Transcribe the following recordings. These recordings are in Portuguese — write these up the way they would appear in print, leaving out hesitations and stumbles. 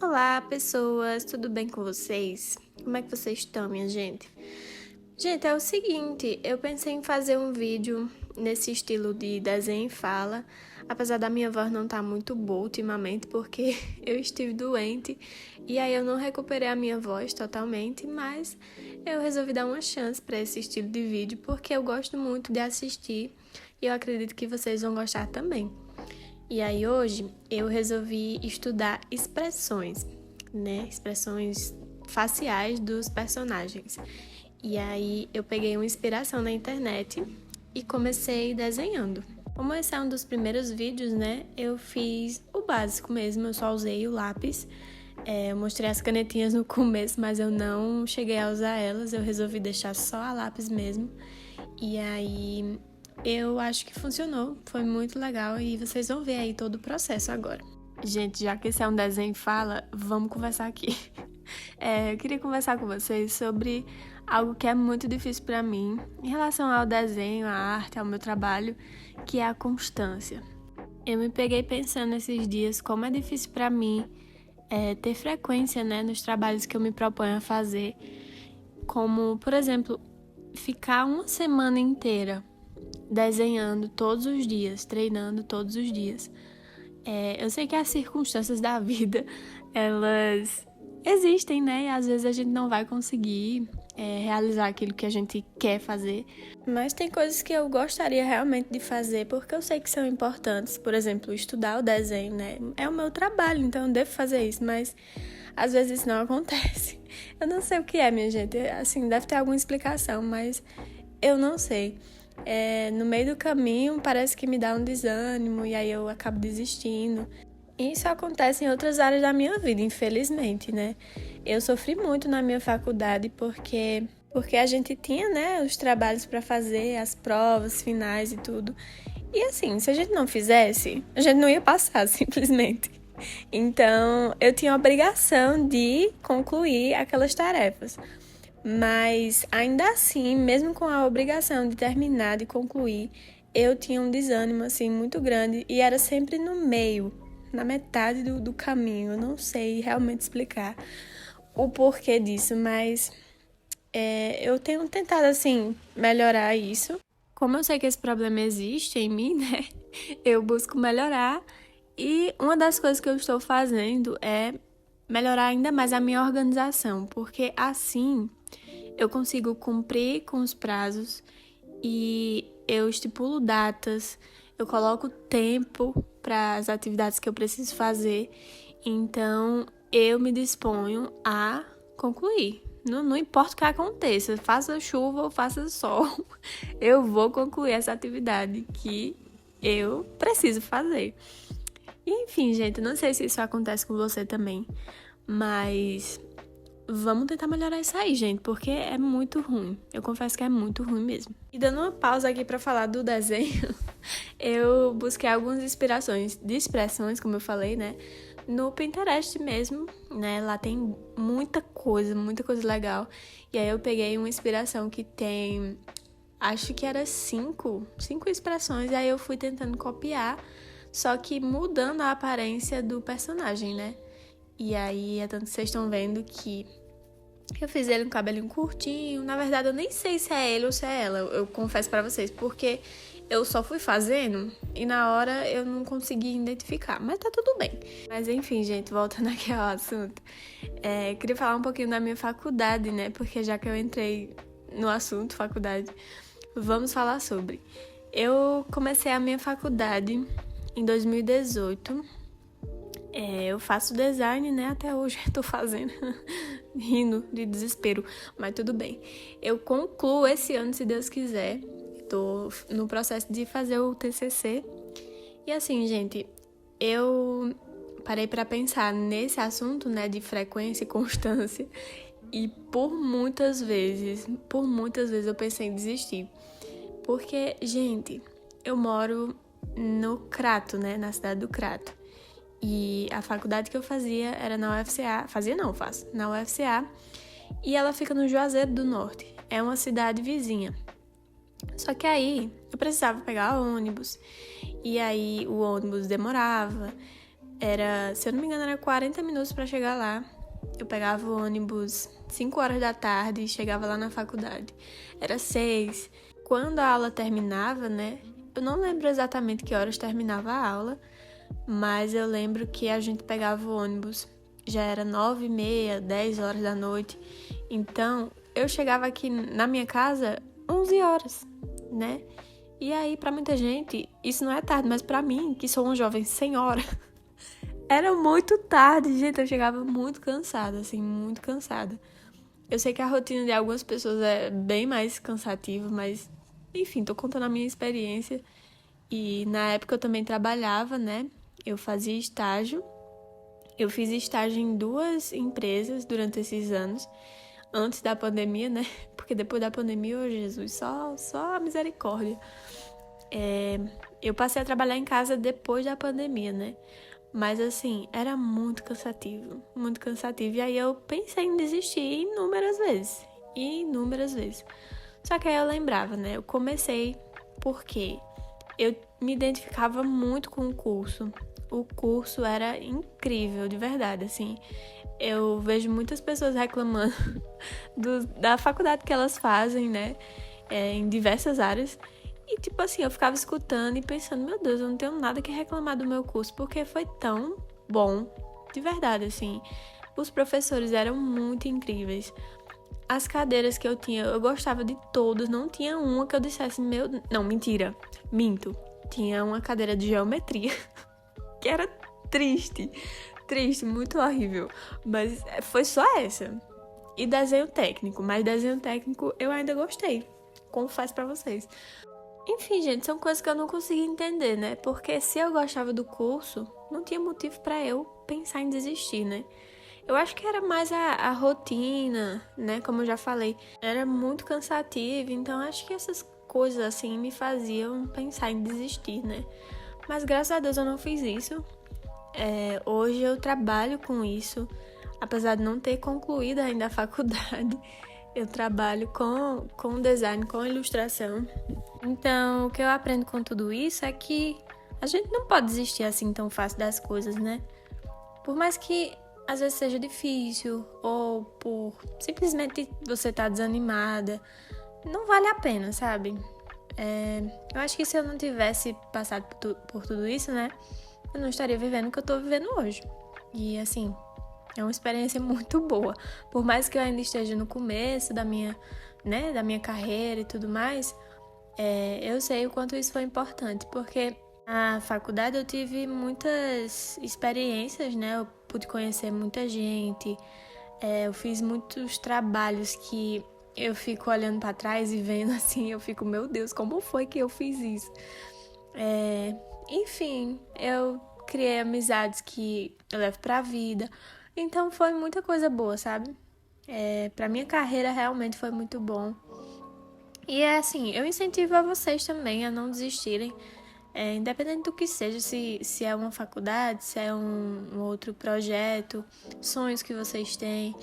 Olá, pessoas, tudo bem com vocês? Como é que vocês estão, minha gente? Gente, é o seguinte, eu pensei em fazer um vídeo nesse estilo de desenho e fala, apesar da minha voz não estar muito boa ultimamente, porque eu estive doente e aí eu não recuperei a minha voz totalmente, mas eu resolvi dar uma chance para esse estilo de vídeo, porque eu gosto muito de assistir e eu acredito que vocês vão gostar também. E aí hoje eu resolvi estudar expressões, né? Expressões faciais dos personagens. E aí eu peguei uma inspiração na internet e comecei desenhando. Como esse é um dos primeiros vídeos, né? Eu fiz o básico mesmo, eu só usei o lápis. Eu mostrei as canetinhas no começo, mas eu não cheguei a usar elas, eu resolvi deixar só a lápis mesmo. E aí eu acho que funcionou, foi muito legal e vocês vão ver aí todo o processo agora. Gente, já que esse é um desenho e fala, vamos conversar aqui. Eu queria conversar com vocês sobre algo que é muito difícil para mim em relação ao desenho, à arte, ao meu trabalho, que é a constância. Eu me peguei pensando esses dias como é difícil para mim ter frequência, né, nos trabalhos que eu me proponho a fazer, como, por exemplo, ficar uma semana inteira desenhando todos os dias, treinando todos os dias. Eu sei que as circunstâncias da vida, elas existem, né? E às vezes a gente não vai conseguir realizar aquilo que a gente quer fazer. Mas tem coisas que eu gostaria realmente de fazer, porque eu sei que são importantes. Por exemplo, estudar o desenho, né? É o meu trabalho, então eu devo fazer isso, mas às vezes isso não acontece. Eu não sei o que é, minha gente. Assim, deve ter alguma explicação, mas eu não sei. No meio do caminho parece que me dá um desânimo e aí eu acabo desistindo. E isso acontece em outras áreas da minha vida, infelizmente, né? Eu sofri muito na minha faculdade porque a gente tinha, né, os trabalhos para fazer, as provas finais e tudo. E assim, se a gente não fizesse, a gente não ia passar, simplesmente. Então, eu tinha a obrigação de concluir aquelas tarefas. Mas ainda assim, mesmo com a obrigação de terminar, de concluir, eu tinha um desânimo assim muito grande e era sempre no meio, na metade do caminho. Eu não sei realmente explicar o porquê disso, mas eu tenho tentado assim melhorar isso. Como eu sei que esse problema existe em mim, né? Eu busco melhorar e uma das coisas que eu estou fazendo é melhorar ainda mais a minha organização, porque assim eu consigo cumprir com os prazos e eu estipulo datas, eu coloco tempo para as atividades que eu preciso fazer, então eu me disponho a concluir. Não importa o que aconteça, faça chuva ou faça sol, eu vou concluir essa atividade que eu preciso fazer. E, enfim, gente, não sei se isso acontece com você também, mas vamos tentar melhorar isso aí, gente, porque é muito ruim. Eu confesso que é muito ruim mesmo. E dando uma pausa aqui pra falar do desenho, eu busquei algumas inspirações de expressões, como eu falei, né? No Pinterest mesmo, né? Lá tem muita coisa legal. E aí eu peguei uma inspiração que tem, acho que era cinco expressões, e aí eu fui tentando copiar, só que mudando a aparência do personagem, né? E aí, é tanto que vocês estão vendo que eu fiz ele com cabelinho curtinho. Na verdade, eu nem sei se é ele ou se é ela. Eu confesso pra vocês, porque eu só fui fazendo e na hora eu não consegui identificar. Mas tá tudo bem. Mas enfim, gente, voltando aqui ao assunto. Queria falar um pouquinho da minha faculdade, né? Porque já que eu entrei no assunto faculdade, vamos falar sobre. Eu comecei a minha faculdade em 2018. Eu faço design, né? Até hoje eu tô fazendo, rindo de desespero, mas tudo bem. Eu concluo esse ano, se Deus quiser. Tô no processo de fazer o TCC. E assim, gente, eu parei pra pensar nesse assunto, né, de frequência e constância. E por muitas vezes eu pensei em desistir. Porque, gente, eu moro no Crato, né, na cidade do Crato. E a faculdade que eu fazia era na UFCA. Faço. Na UFCA. E ela fica no Juazeiro do Norte. É uma cidade vizinha. Só que aí eu precisava pegar ônibus. E aí o ônibus demorava. Se eu não me engano, era 40 minutos para chegar lá. Eu pegava o ônibus 5 horas da tarde e chegava lá na faculdade. Era 6. Quando a aula terminava, né? Eu não lembro exatamente que horas terminava a aula, mas eu lembro que a gente pegava o ônibus. Já era 9h30, 10 horas da noite. Então, eu chegava aqui na minha casa 11 horas, né? E aí, pra muita gente, isso não é tarde, mas pra mim, que sou uma jovem senhora, era muito tarde, gente. Eu chegava muito cansada, assim, muito cansada. Eu sei que a rotina de algumas pessoas é bem mais cansativa, mas, enfim, tô contando a minha experiência. E na época eu também trabalhava, né? Eu fazia estágio. Eu fiz estágio em 2 empresas durante esses anos, antes da pandemia, né? Porque depois da pandemia, oh Jesus, só a misericórdia. Eu passei a trabalhar em casa depois da pandemia, né? Mas assim, era muito cansativo, muito cansativo. E aí eu pensei em desistir inúmeras vezes. Só que aí eu lembrava, né? Eu comecei porque eu me identificava muito com o curso. O curso era incrível, de verdade, assim. Eu vejo muitas pessoas reclamando da faculdade que elas fazem, né? Em diversas áreas. E, tipo assim, eu ficava escutando e pensando, meu Deus, eu não tenho nada que reclamar do meu curso, porque foi tão bom, de verdade, assim. Os professores eram muito incríveis. As cadeiras que eu tinha, eu gostava de todas, não tinha uma que eu dissesse, Não, mentira, minto. Tinha uma cadeira de geometria, que era triste, muito horrível. Mas foi só essa. E desenho técnico, mas desenho técnico eu ainda gostei, confesso pra vocês. Enfim, gente, são coisas que eu não consegui entender, né? Porque se eu gostava do curso, não tinha motivo pra eu pensar em desistir, né? Eu acho que era mais a rotina, né? Como eu já falei, era muito cansativo, então acho que essas coisas, assim, me faziam pensar em desistir, né? Mas graças a Deus eu não fiz isso. Hoje eu trabalho com isso, apesar de não ter concluído ainda a faculdade. Eu trabalho com design, com ilustração. Então, o que eu aprendo com tudo isso é que a gente não pode desistir assim tão fácil das coisas, né? Por mais que às vezes seja difícil ou por simplesmente você estar desanimada, não vale a pena, sabe? Eu acho que se eu não tivesse passado por tudo isso, né? Eu não estaria vivendo o que eu tô vivendo hoje. E assim, é uma experiência muito boa. Por mais que eu ainda esteja no começo da minha carreira e tudo mais, eu sei o quanto isso foi importante, porque na faculdade eu tive muitas experiências, né? Eu pude conhecer muita gente, eu fiz muitos trabalhos que eu fico olhando pra trás e vendo assim, eu fico, meu Deus, como foi que eu fiz isso? Enfim, eu criei amizades que eu levo pra vida, então foi muita coisa boa, sabe? Pra minha carreira realmente foi muito bom. E assim, eu incentivo a vocês também a não desistirem, independente do que seja, se é uma faculdade, se é um outro projeto, sonhos que vocês têm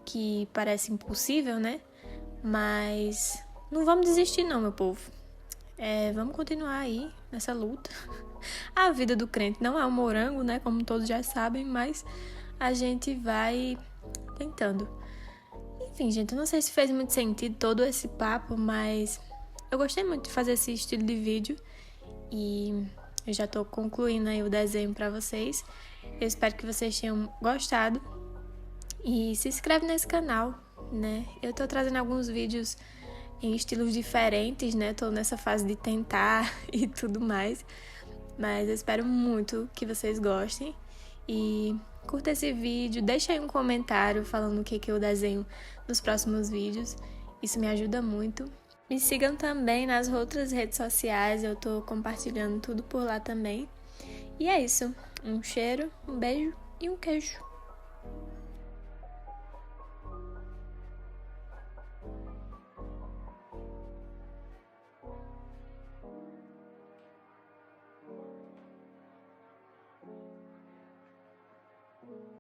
que parece impossível, né? Mas não vamos desistir não, meu povo. Vamos continuar aí nessa luta. A vida do crente não é um morango, né? Como todos já sabem, mas a gente vai tentando. Enfim, gente, eu não sei se fez muito sentido todo esse papo, mas eu gostei muito de fazer esse estilo de vídeo e eu já tô concluindo aí o desenho pra vocês. Eu espero que vocês tenham gostado e se inscreve nesse canal, né? Eu tô trazendo alguns vídeos em estilos diferentes, né? Tô nessa fase de tentar e tudo mais, mas eu espero muito que vocês gostem e curta esse vídeo, deixa aí um comentário falando o que eu desenho nos próximos vídeos. Isso me ajuda muito. Me sigam também nas outras redes sociais, eu tô compartilhando tudo por lá também. E é isso. Um cheiro, um beijo e um queijo.